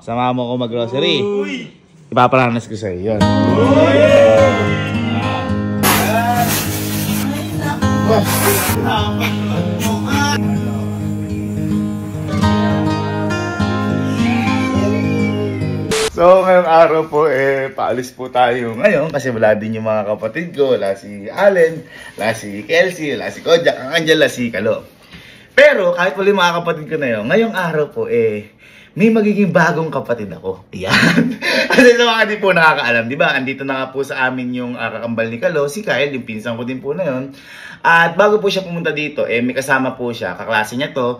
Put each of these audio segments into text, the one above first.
Sama mo ko mag-grocery. Ipaparanas ko sa'yo yun. So, ngayong araw po, paalis po tayo ngayon kasi wala din yung mga kapatid ko. Wala si Allen, wala si Kelsey, wala si Kojak, ang andyan wala si Kalo. Pero, kahit wala yung mga kapatid ko na yun, ngayong araw po, may magiging bagong kapatid ako. Ayan. Kasi sa mga di po nakakaalam, di ba? Andito na nga po sa amin yung kakambal ni Kalo, si Kyle, yung pinsan ko din po na yun. At bago po siya pumunta dito, may kasama po siya. Kaklase niya to,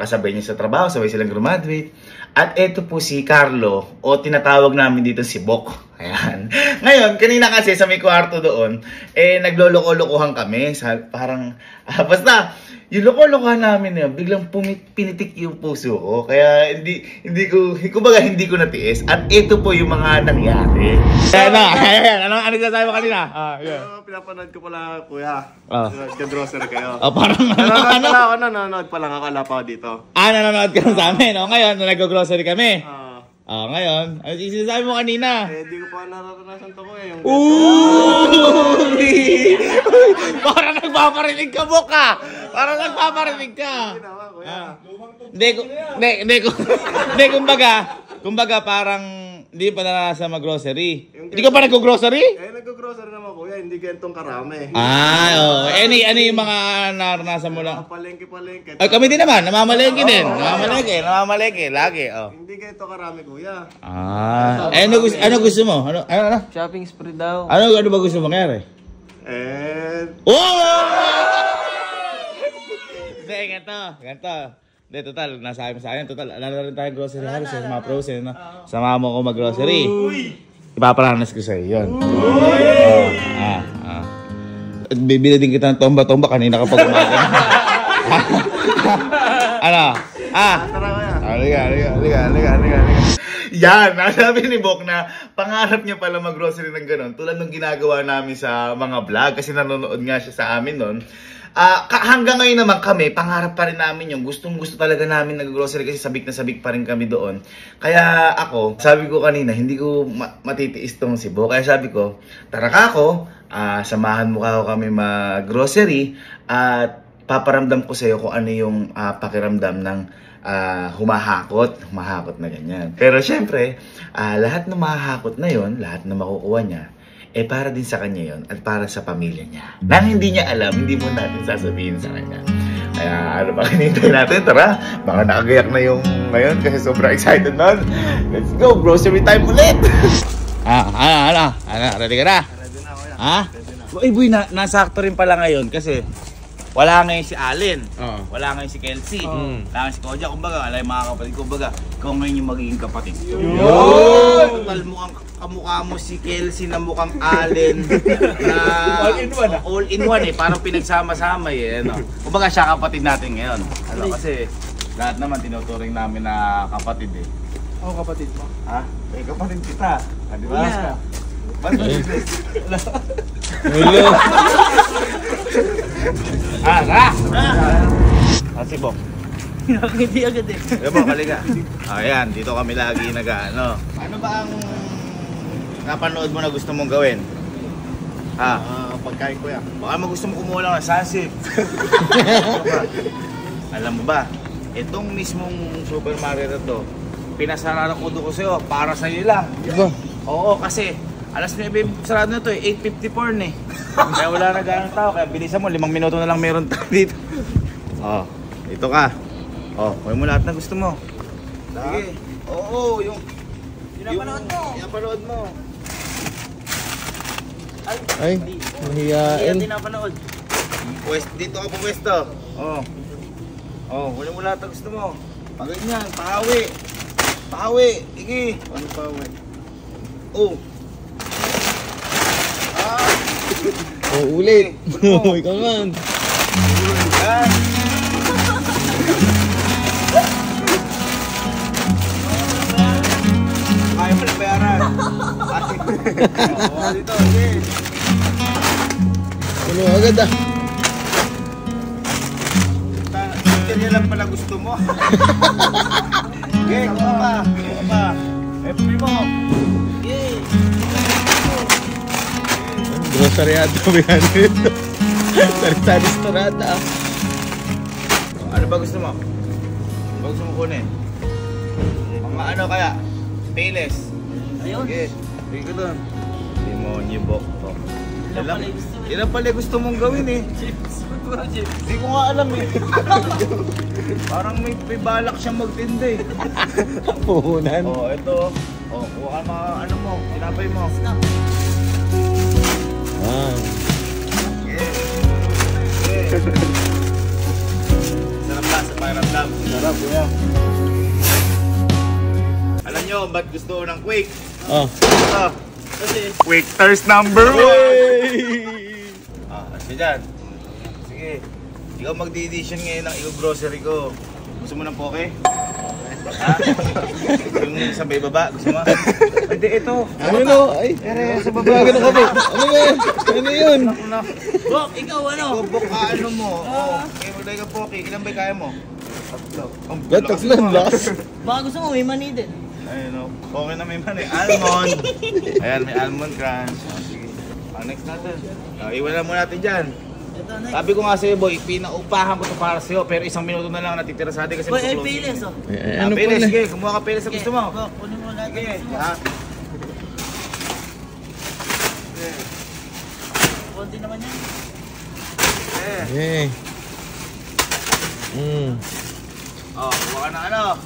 kasabay niya sa trabaho, sabay silang graduate. At eto po si Carlo, o tinatawag namin dito si Bok. Ayan. Ngayon, kanina kasi sa may kwarto doon, nagloloko-lokohan kami. Parang, basta, yung loko-lokohan namin yun, biglang pinitik yung puso ko. Kaya kumbaga hindi ko natiis. At ito po yung mga nangyari. Ano sasabi mo kanina? Pinapanood ko pala, kuya. Nag-grocery kayo. Parang nanonood pa lang ako, ala pa dito. Nanonood ka sa amin. Ngayon, nag-grocery kami. Ngayon, ano sinasabi mo kanina? Hindi ko pa nararanasan to ko yung Parang nagpaparinig ka, Boka! Parang nagpaparinig ka! Hindi, kumbaga parang hindi pa naranasan mag-grocery. Hindi ka pa nag-grocery? Nag-grocery naman, kuya. Hindi ganitong karami. Ano yung mga naranasan mo lang? Palengke. Kami din naman, namamalengke din. Namamalengke, lagi. Hindi ganito karami, kuya. Ano gusto mo? Ano? Shopping spree daw. Ano ba gusto mo mangyari? Hindi, ganito. Hindi, total, nasa akin sa akin. Total, alala rin tayong grocery halos sa mga pros, no? Sama mo ko mag-grocery. Ipaparanas ko sa'yo yun. Bibili din kita ng tomba-tomba kanina kapag umaga. Ano? Halika. Yan, nasabi ni Bok na pangarap niya pala mag-grocery ng gano'n. Tulad ng ginagawa namin sa mga vlog kasi nanonood nga siya sa amin nun. Hanggang ngayon naman kami, pangarap pa rin namin yung gustong-gusto talaga namin nag-grocery kasi sabik na sabik pa rin kami doon. Kaya ako, sabi ko kanina, hindi ko matitiis tong si Bo. Kaya sabi ko, tara ka ako, samahan mo ka ako kami mag-grocery at paparamdam ko sa'yo kung ano yung pakiramdam ng humahakot na ganyan. Pero syempre, lahat ng mahahakot na yon, lahat na makukuha niya, para din sa kanya yon at para sa pamilya niya. Nang hindi niya alam, hindi mo natin sasabihin sa kanya. Kaya ano ba, hinintay natin? Tara, baka nakagayak na yung ngayon kasi sobrang excited na. Let's go, grocery time ulit! Ready ka na? Ready na, kuya. Boy, nasakto rin pala ngayon kasi wala ngayon si Allen, wala ngayon si Kelsey, wala ngayon si Kojak. Kumbaga, wala yung mga kapatid ko. Kumbaga, ikaw ngayon yung magiging kapatid ko. Total, kamukha mo si Kelsey na mukhang Allen na all in one parang pinagsama-sama Kumbaga, siya kapatid natin ngayon. Kasi lahat naman tinuturing namin na kapatid Ako kapatid mo? Kapatid kita. Di ba? Yeah. Si Bok. Hindi agad Bok, halika. Ayan, dito kami lagi nag-ano. Ano ba ang napanood mo na gusto mong gawin? Pagkain, kuya. Baka gusto mo kumuha lang ng sasip. Alam mo ba, itong mismong Super Mario na to, pinasarado ko doon ko sa'yo, para sa'yo lang. Diba? Oo, kasi alas 9 sarado na to 8:54 Kaya wala na ganang tao, kaya bilisan mo, 5 minuto na lang meron tayo dito. Dito ka. Kuha mo lahat na gusto mo. Sige. Oo, yung pinapanood mo. Ay, mahiyain. Hindi napanood. Dito ka pumwesto. Kuha mo lahat na gusto mo. Paganyan, pahawi. Sige. Ano pahawi? Ulit. Ikaw man. Yan. Kaya mo na bayaran. Dito, sige. Ano agad Ganyan lang pala gusto mo. Okay, kuha pa. Sariado ba yan? Sari-sari storada. Ano ba gusto mo? Ano ba gusto mo kunin? Mga ano kaya? Payless. Ayun. Sige, sige ko doon. Demonyo Bok. Ilan pala yung gusto mo? Ilan pala gusto mong gawin eh? Chips. Puro chips. Hindi ko nga alam eh. Parang may balak siyang magtinda eh. Puhunan. Oh, ito. Oh, kuha ka mga ano mo, tinapay mo. Snap. Yeah. Sarap ba sa pakiramdam? Sarap, kuya. Alam nyo, ba't gusto ko ng Quake? Oh. Ito. Kasi, Quake Thirst number 1! Kasi dyan. Sige. Ikaw magdi-edition ngayon ng grocery ko. Gusto mo ng poke? Ha? Yung sa may baba, gusto mo? Hindi, ito. Ano no? Ay, Sa baba. ganun ka po. Ano yun? Ano yun? Bok, ikaw ano? Bubok ka ano mo. Oo. Kaya magdali ka poke. Ilan ba kaya mo? Tatlo. Ba't tatlan, lakas? Baka gusto mo, may mani din. Ayun o. Poke na may mani. Almond. Ayan, may almond crunch. Oh, sige. Next natin. Iwan na muna natin dyan. Ito, next. Sabi ko nga sa'yo, boy, pinaupahan ko to para sa'yo, pero isang minuto na lang natitira sa atin kasi Boy, ay magpo-closing. pilis oh. Ano Pilis, pala? sige, kumuha ka pilis sa gusto mo. Bok, kunin mo lahat. Sige, Gusto mo. ha? Konti naman yan. Eh. Oh, kuha ka na ano.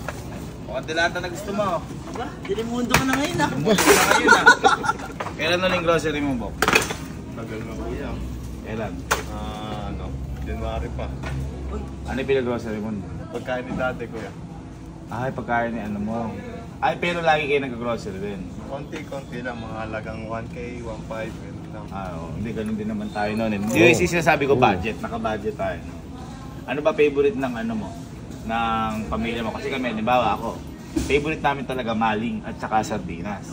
Kuha ka dilata na gusto mo. Aba, dilimundo ka na ngayon ah. Kuha ka yun ah. Kailan na lang grocery mo, Bok? Tagal na, kuya. Kailan? January pa. Ano yung pinag-grocery mo? Pagkain ni dati, kuya. Ay, pagkain ni ano mo. Ay, pero lagi kayo nag-grocery din. Konti-konti lang, mga halagang 1K, 1.5, ganun lang. Hindi, ganun din naman tayo noon. Hindi yung sinasabi ko budget, naka-budget tayo. No? Ano ba favorite ng ano mo? Ng pamilya mo? Kasi kami, halimbawa ako, favorite namin talaga maling at saka sardinas.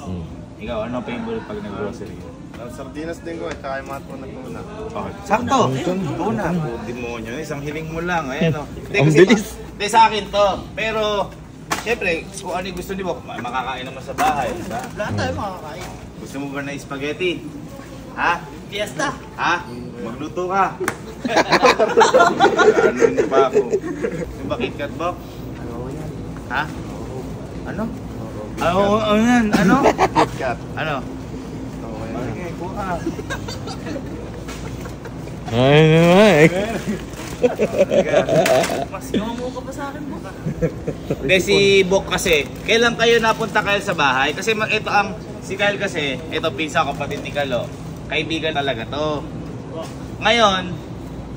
Ikaw, ano favorite pag nag-grocery? Sardinas din ko, tsaka yung mga tuna. Oh, sakto! Tuna! Demonyo, isang hiling mo lang. Ayan, no? Hindi, Ang kasi bilis. Hindi, sa akin to. Pero, syempre, kung ano yung gusto niyo, makakain naman sa bahay. Diba? Lahat tayo makakain. Gusto mo ba na spaghetti? Ha? Fiesta. Ha? Magluto ka. Ano niyo pa ako? Yung ba KitKat Bok? Ha? Ano? Ano yan? Ano? KitKat. Ano? Okay. Sige, kuha ka. Ay, naman. Mas yungo ka pa sa akin, Bok. Hindi, si Bok kasi, kailan kayo napunta kayo sa bahay? Kasi ito ang, si Kyle kasi, ito pinsa kapatid ni Kalo, kaibigan talaga to. Ngayon,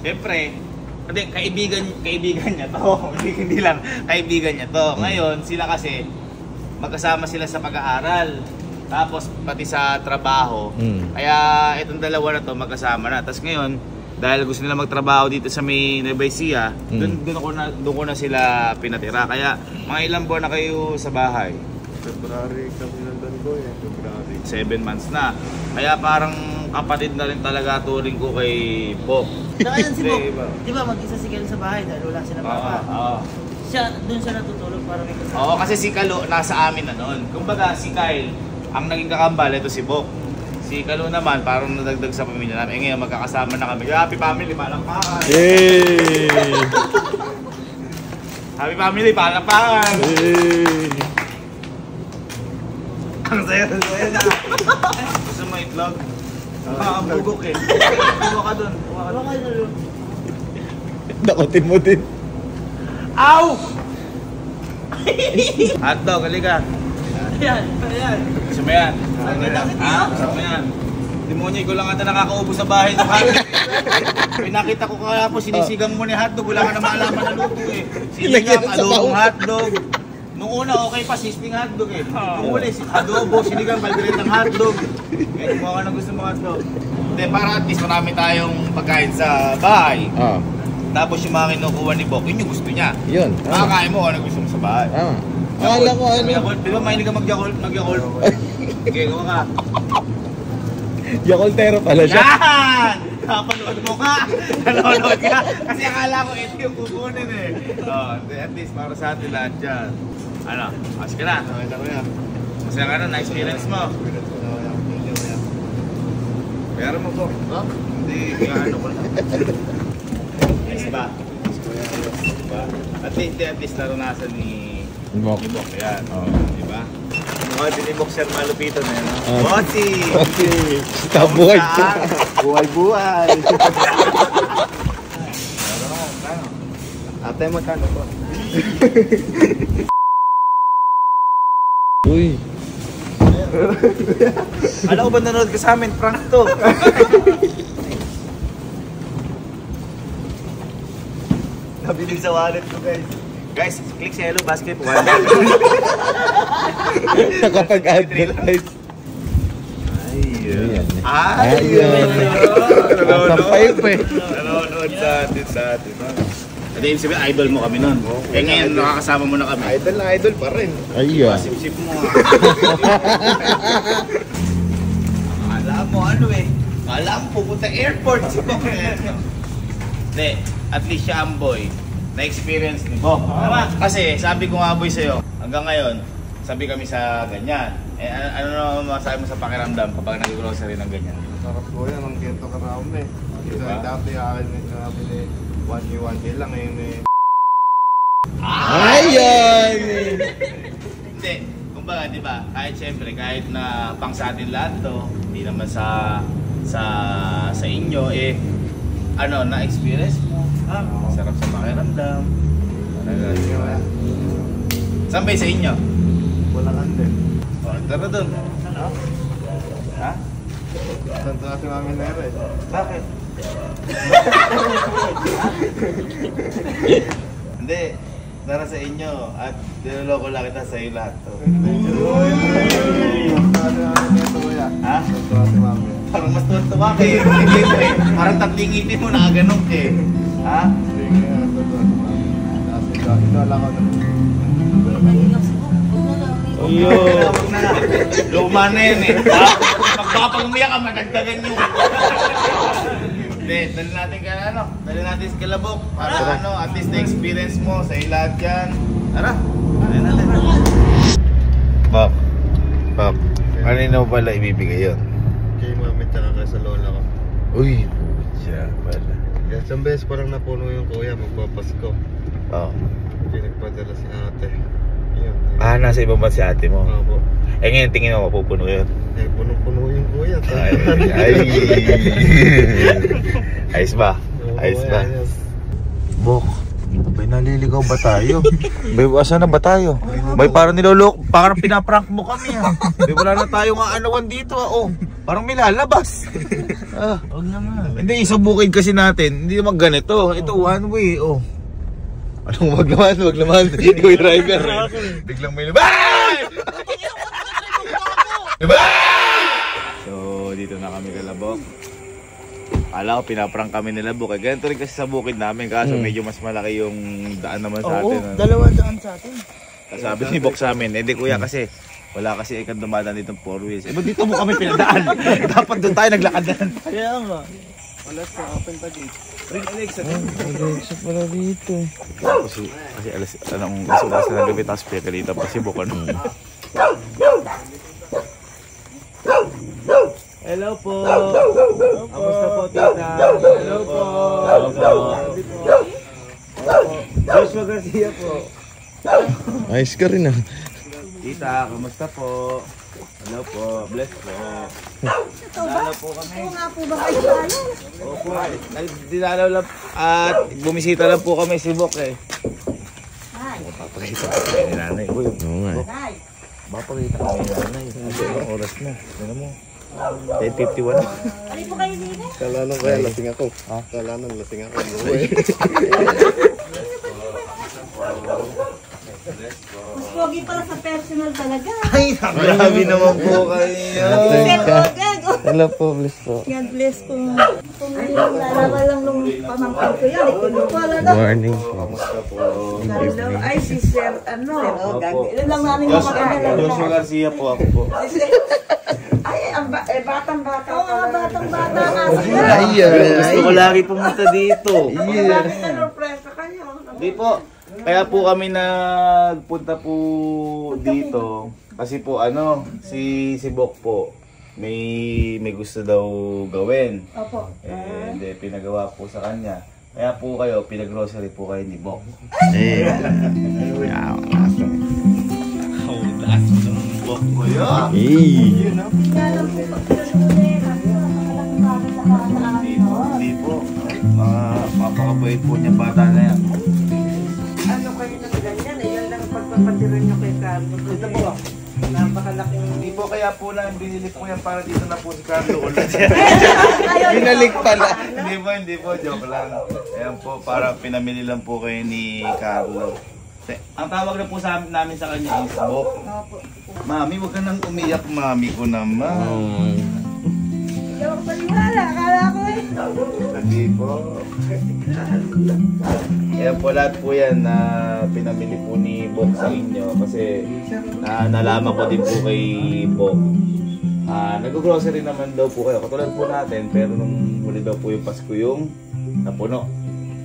siyempre, hindi, kaibigan niya to. Hindi lang, kaibigan niya to. Ngayon, sila kasi, magkasama sila sa pag-aaral. Tapos, pati sa trabaho. Kaya, itong dalawa na to, magkasama na. Tapos ngayon, dahil gusto nila magtrabaho dito sa may Nueva Ecija, doon ko na sila pinatira. Kaya, mga ilang buwan na kayo sa bahay? February kami nandun ko eh. February. 7 months na. Kaya parang kapatid na rin talaga turing ko kay Bok. Saka yan si Bok. Iba. Di ba mag-isa si Kel sa bahay dahil wala sila papa. Oo. Siya, doon siya natutulog para may kasama. Oo, kasi si Kalo nasa amin na noon. Kumbaga si Kyle, ang naging kakambal, ito si Bok. Si Kalo naman, parang nadagdag sa pamilya namin. Ngayon, magkakasama na kami. Happy family, palakpakan! Yay! Happy family, palakpakan! Yay! Ang saya na. Gusto mo itlog? Ang bugok eh. Kuha ka dun. Wala kayo na yun. Dakotin mo din. Ow! Hotdog, halika. Ayan, ayan. Gusto mo yan? Ang ganda kasi Ha? Gusto mo yan? Demonyo, ko lang ata nakakaubo sa bahay ng hotdog. Pinakita ko kaya po, sinisigang mo ni hotdog. Wala ka na malaman na luto eh. Sinigang, adobong hotdog. Nung una, okay pa, sisling hotdog eh. Nung uli, adobo, sinigang, kalderetang hotdog. Kaya kumuha ka ng gusto mong hotdog. Hindi, para at least marami tayong pagkain sa bahay. Tapos yung mga kinukuha ni Bok, yun yung gusto niya. Yun. Makakain mo kung ano gusto mo sa bahay. Akala ko ano. Di ba mahilig ka mag-yakult? Sige, gawa ka. Yakultero pala siya. Yan! Napanood mo ka! Nanonood ka! Kasi akala ko ito yung kukunin eh. At least para sa atin lahat yan. Ano? Mas ka na. Okay na, kuya. Masaya ka na, na-experience mo. Experience ko na, kuya. Thank you, kuya. Pero mo po. Oh? Hindi, ano ko lang. Nice ba? Diba? At least naranasan ni Bok. Yan. Diba? Mukha din ni Bok sir malupito na yun. Botsi! Tabuhay. Buhay-buhay. Ate, magkano po? Uy. Alam ko ba nanonood ka sa amin? Prank to! Nabili sa wallet ko guys. Guys, click sa Hello Basketball. Nakapag-advertise. Ayun. Ayun. Nasa 5 eh. Nanonood sa atin. At yung sabi, idol mo kami nun. Eh ngayon, nakakasama mo na kami. Idol na idol pa rin. Ayun. Sip-sip mo nga. Alam mo ano eh. Alam mo, pupunta airport. Hindi, at least siya ang boy. Na-experience ni Bok. Kasi sabi ko nga boy sa'yo, hanggang ngayon, sabi kami sa ganyan. Eh, ano naman masabi mo sa pakiramdam kapag nag-grocery ng ganyan? Sarap po yan, ang kento karami. Diba? Dati akin may karami ni 1K lang ngayon eh. Ayun. Hindi, kumbaga, di ba? Kahit siyempre, kahit na pang sa atin lahat to, hindi naman sa inyo, eh, ano, na-experience mo. Sarap sa pakiramdam. Saan ba sa inyo? Wala kan din. O, tara doon. Ha? Santo natin namin na rin. Bakit? Hindi. Tara sa inyo at niloloko lang kita sa iyo lahat to. Ha? Parang mas tuwa ka eh. Parang tatlong ngipin mo nakaganog eh. Ha? Ayun. Huwag na. Luma na yan eh. Magpapangmiyak ka, madagdagan nyo. Hindi, dali natin sa Kalabok. Para ano, at least na-experience mo sa lahat yan. Tara, dali natin. Bak. Kanina mo pala ibibigay yun? Kay mami tsaka kay sa lola ko. Uy, siya pala. Isang beses parang napuno yung kuya magpapasko. Oo. Hindi nagpadala si ate. Yun. Nasa ibang ba si ate mo? Opo. Eh ngayon tingin mo mapupuno yun. Eh, punong-puno yung kuya. Ay. Ayos ba? Ayos ba? Bok, bay naliligaw ba tayo? Bay, asan na ba tayo? Bay, parang nilolok, parang pinaprank mo kami ha. Bay, wala na tayong aanawan dito ha. Oh, parang may lalabas. Huwag naman. Hindi, isang bukid kasi natin. Hindi naman ganito. Ito one way, oh. Anong wag naman. Ikaw yung driver. Biglang may labas! So, dito na kami Kalabok. Ala ko, pinaprank kami nila Bok. Ganito rin kasi sa bukid namin. Kaso medyo mas malaki yung daan naman sa atin. Oo, 2 daan sa atin. Sabi ni Bok sa amin, hindi kuya kasi wala kasi ikan dumadaan dito 4 wheels. Eh, ba't dito mo kami pinadaan? Dapat doon tayo naglakad na. Kaya nga. Wala sa open pa dito. Ring Alexa. Alexa pala dito. Kasi anong oras na gabi tapos pinagalitan pa si Bok. Hello po. Kamusta po, tita? Hello po. Joshua Garcia po. Ayos ka rin ah. Tita, kamusta po? Hello po, bless po. Dinalaw po kami. Oo nga po ba kayo tayo? Opo, dinalaw lang at bumisita lang po kami si Bok eh. Hi. Papakita ko kami ni nanay. Uy, Oo nga. Hi. papakita kami ni nanay. Kasi ang oras na. Ano mo? 10:51 na. Ano po kayo dito? Kala nung kaya lasing ako. Kala nung lasing ako. Mas pogi pala sa personal talaga. Ay, grabe naman po kayo. Hello po, bless po. God bless kung nalaman lang nung pamangkin ko yan. Ito pala na. Morning po. Hello, ay si Sir, ano? Ilan lang namin makakala. Joshua Garcia po ako po. Ay, batang-bata. Oo, batang-bata nga siya. Gusto ko lagi pumunta dito. Bakit na-surpresa kayo? Di po. Kaya po kami nagpunta po dito kasi po ano si Bok po may gusto daw gawin. Opo. Hindi, pinagawa po sa kanya. Kaya po kayo, pinag-grocery po kayo ni Bok. Bok ko yun. Kaya lang po pag pinuli, kasi nakalaki kami sa kasa. Hindi po. Mapakabait po niya bata na yan. Ano kayo ng ganyan eh? Yan lang pagpapatirin nyo kay Carlo. Ito po, napakalaking... Hindi po kaya po lang binili po yan para dito na po si Carlo ulit. Binalik pala. Hindi po, joke lang. Ayan po, para pinamili lang po kayo ni Carlo. Ang tawag na po namin sa kanya is Bok. Opo. Mami, huwag ka nang umiyak, mami ko naman. Hindi ako paniwala. Akala ko eh. Hindi po. Ayan po lahat po yan na pinamili po ni Bok sa inyo kasi nalaman ko din po kay Bok. Nag-grocery naman daw po kayo, katulad po natin, pero nung huli daw po yung Pasko yung napuno.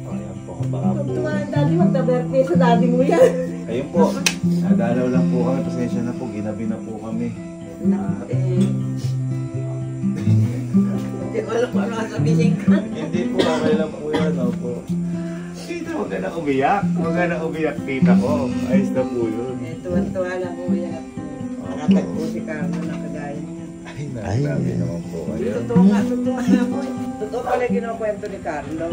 Ayan po, baka po. Tugtungan ang daddy, magka-birthday sa daddy mo yan. Ayun po, nadalaw lang po kami, pasensya na po, ginabi na po kami. Hindi ko alam kung ano sabihin ko. Hindi po, okay lang po yan, opo. Tita, huwag ka na umiyak. Huwag ka na umiyak, tita ko. Ayos na po yun. Tuwan-tuwa lang po yan. Nakatag po si Carlo na kagaya niya. Ay, nasabi naman po kayo. Totoo nga po. Totoo pala yung kinukwento ni Carlo.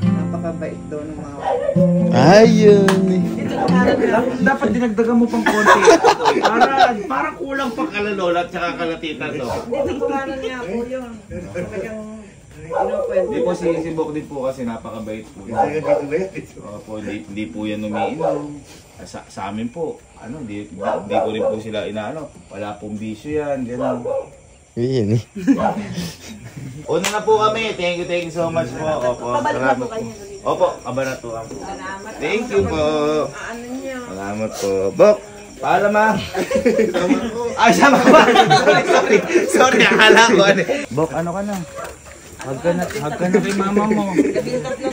Napakabait daw ng mga... Ayun. Dapat dinagdagan mo pang konti. Para kulang pang kalalola at saka kalatita to. Hindi, totoo niya po yun. Talagang kinukwento. Hindi po si Bok din po kasi napakabait po. Opo, hindi po yan umiinom. Sa amin po, hindi ko rin po sila inaano. Wala pong bisyo yan, gano'n. Yun eh. Una na po kami. Thank you so much po. Opo, salamat po. Opo, kabanatuan po. Salamat. Thank you po. Ano niyo? Salamat po. Bok, paalam ma. Ay, sama ko ba? Sorry, akala ko ano. Bok, ano ka na? Hug ka na kay mama mo.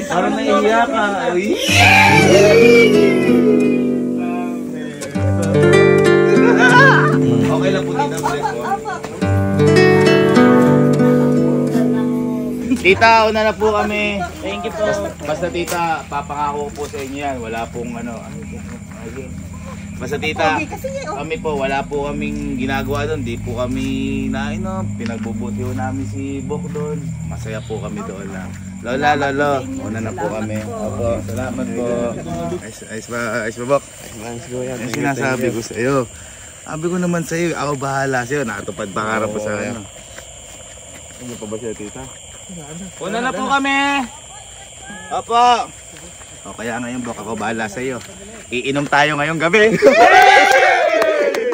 Para naiiyak ka. Okay lang po dito. Tita, una na po kami. Thank you po. Basta tita, papangako po sa inyo yan. Wala pong ano. Basta tita, kami po, wala po kaming ginagawa doon. Di po kami nainom. Pinagbubuti po namin si Bok doon. Masaya po kami doon lang. Lolo, una na po kami. Opo, salamat po. Ayos ba, Bok? Yung sinasabi ko sa iyo. Sabi ko naman sa iyo, ako bahala sa iyo. Nakatupad pangarap po sa ano. Ano pa ba siya, tita? Una na po kami! Opo! O kaya ngayon, Bok, ako bahala sa iyo. Iinom tayo ngayong gabi.